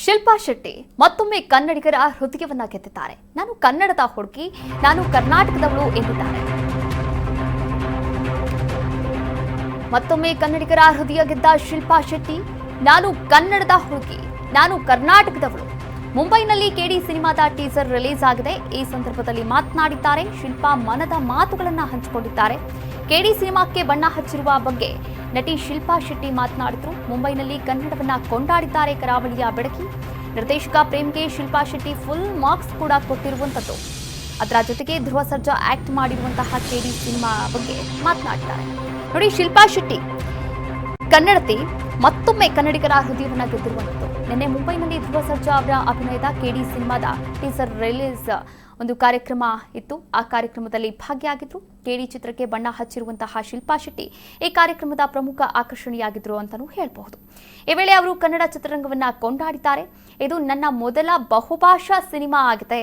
ಶಿಲ್ಪಾ ಶೆಟ್ಟಿ ಮತ್ತೊಮ್ಮೆ ಕನ್ನಡಿಗರ ಹೃದಯವನ್ನ ಗೆದ್ದಿದ್ದಾರೆ. ನಾನು ಕನ್ನಡದ ಹುಡುಗಿ, ನಾನು ಕರ್ನಾಟಕದವಳು ಎಂದಿದ್ದಾರೆ. ಮತ್ತೊಮ್ಮೆ ಕನ್ನಡಿಗರ ಹೃದಯ ಗೆದ್ದ ಶಿಲ್ಪಾ ಶೆಟ್ಟಿ, ನಾನು ಕನ್ನಡದ ಹುಡುಗಿ, ನಾನು ಕರ್ನಾಟಕದವಳು. ಮುಂಬೈನಲ್ಲಿ ಕೆಡಿ ಸಿನಿಮಾದ ಟೀಸರ್ ರಿಲೀಸ್ ಆಗಿದೆ. ಈ ಸಂದರ್ಭದಲ್ಲಿ ಮಾತನಾಡಿದ್ದಾರೆ ಶಿಲ್ಪಾ. ಮನದ ಮಾತುಗಳನ್ನ ಹಂಚಿಕೊಂಡಿದ್ದಾರೆ. ಕೆಡಿ ಸಿನಿಮಾಕ್ಕೆ ಬಣ್ಣ ಹಚ್ಚಿರುವ ಬಗ್ಗೆ ನಟಿ ಶಿಲ್ಪಾ ಶೆಟ್ಟಿ ಮಾತನಾಡಿದ್ರು. ಮುಂಬೈನಲ್ಲಿ ಕನ್ನಡವನ್ನ ಕೊಂಡಾಡಿದ್ದಾರೆ ಕರಾವಳಿಯ ಬೆಡಕಿ. ನಿರ್ದೇಶಕ ಪ್ರೇಮ್ಗೆ ಶಿಲ್ಪಾ ಶೆಟ್ಟಿ ಫುಲ್ ಮಾರ್ಕ್ಸ್ ಕೂಡ ಕೊಟ್ಟಿರುವಂತದ್ದು. ಅದರ ಜೊತೆಗೆ ಧ್ರುವ ಸರ್ಜಾ ಆಕ್ಟ್ ಮಾಡಿರುವಂತಹ ಕೆಡಿ ಸಿನಿಮಾ ಬಗ್ಗೆ ಮಾತನಾಡಿದ್ದಾರೆ. ನೋಡಿ, ಶಿಲ್ಪಾ ಶೆಟ್ಟಿ ಕನ್ನಡತಿ ಮತ್ತೊಮ್ಮೆ ಕನ್ನಡಿಗರ ಹೃದಯವನ್ನ ಗೆದ್ದಿರುವಂತದ್ದು. ನಿನ್ನೆ ಮುಂಬೈನಲ್ಲಿ ಧ್ರುವ ಸರ್ಜಾ ಅವರ ಅಭಿನಯದ ಕೆಡಿ ಸಿನಿಮಾದ ಟೀಸರ್ ರಿಲೀಸ್ ಒಂದು ಕಾರ್ಯಕ್ರಮ ಇತ್ತು. ಆ ಕಾರ್ಯಕ್ರಮದಲ್ಲಿ ಭಾಗಿಯಾಗಿದ್ರು. ಕೆಡಿ ಚಿತ್ರಕ್ಕೆ ಬಣ್ಣ ಹಚ್ಚಿರುವಂತಹ ಶಿಲ್ಪಾ ಶೆಟ್ಟಿ ಈ ಕಾರ್ಯಕ್ರಮದ ಪ್ರಮುಖ ಆಕರ್ಷಣೆಯಾಗಿದ್ರು ಅಂತಾನೂ ಹೇಳಬಹುದು. ಈ ವೇಳೆ ಅವರು ಕನ್ನಡ ಚಿತ್ರರಂಗವನ್ನ ಕೊಂಡಾಡಿದ್ದಾರೆ. ಇದು ನನ್ನ ಮೊದಲ ಬಹುಭಾಷಾ ಸಿನಿಮಾ ಆಗಿದೆ.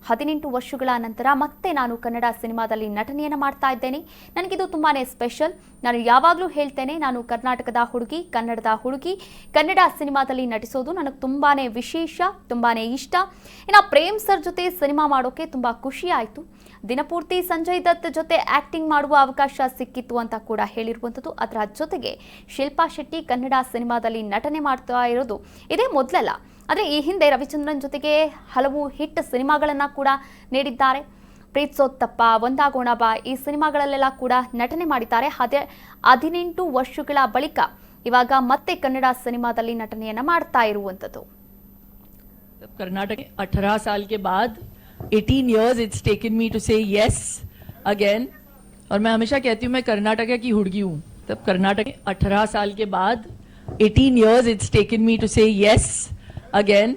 18 ವರ್ಷಗಳ ನಂತರ ಮತ್ತೆ ನಾನು ಕನ್ನಡ ಸಿನಿಮಾದಲ್ಲಿ ನಟನೆಯನ್ನು ಮಾಡ್ತಾ ಇದ್ದೇನೆ. ನನಗಿದು ತುಂಬಾನೇ ಸ್ಪೆಷಲ್. ನಾನು ಯಾವಾಗಲೂ ಹೇಳ್ತೇನೆ, ನಾನು ಕರ್ನಾಟಕದ ಹುಡುಗಿ, ಕನ್ನಡದ ಹುಡುಗಿ. ಕನ್ನಡ ಸಿನಿಮಾದಲ್ಲಿ ನಟಿಸೋದು ನನಗೆ ತುಂಬಾನೇ ವಿಶೇಷ, ತುಂಬಾನೇ ಇಷ್ಟ. ಇನ್ನು ಪ್ರೇಮ್ ಸರ್ ಜೊತೆ ಸಿನಿಮಾ ಮಾಡೋಕೆ ತುಂಬಾ ಖುಷಿ ಆಯಿತು. ದಿನಪೂರ್ತಿ ಸಂಜಯ್ ದತ್ ಜೊತೆ ಆಕ್ಟಿಂಗ್ ಮಾಡುವ ಅವಕಾಶ ಸಿಕ್ಕಿತ್ತು ಅಂತ ಕೂಡ ಹೇಳಿರುವಂಥದ್ದು. ಅದರ ಜೊತೆಗೆ ಶಿಲ್ಪಾ ಶೆಟ್ಟಿ ಕನ್ನಡ ಸಿನಿಮಾದಲ್ಲಿ ನಟನೆ ಮಾಡ್ತಾ ಇರೋದು ಇದೇ ಮೊದಲಲ್ಲ. ಆದರೆ ಈ ಹಿಂದೆ ರವಿಚಂದ್ರನ್ ಜೊತೆಗೆ ಹಲವು ಹಿಟ್ ಸಿನಿಮಾಗಳನ್ನ ಕೂಡ ನೀಡಿದ್ದಾರೆ. ಪ್ರೀತ್ಸೋತ್ತಪ್ಪ, ಒಂದಾಗೋಣ ಬಾ ಈ ಸಿನಿಮಾಗಳಲ್ಲೆಲ್ಲ ಕೂಡ ನಟನೆ ಮಾಡಿದ್ದಾರೆ. 18 ವರ್ಷಗಳ ಬಳಿಕ ಇವಾಗ ಮತ್ತೆ ಕನ್ನಡ ಸಿನಿಮಾದಲ್ಲಿ ನಟನೆಯನ್ನ ಮಾಡ್ತಾ ಇರುವಂಥದ್ದು. कर्नाटक 18 साल के बाद 18 years it's taken me to say yes again. और मैं हमेशा कहती हूँ मैं कर्नाटक की हुड़गी हूँ. तब कर्नाटक 18 साल के बाद 18 years it's taken me to say yes again.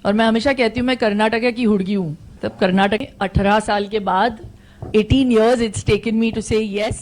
और मैं हमेशा कहती हूँ मैं कर्नाटक की हुड़गी हूँ. तब कर्नाटक 18 साल के बाद 18 years it's taken me to say yes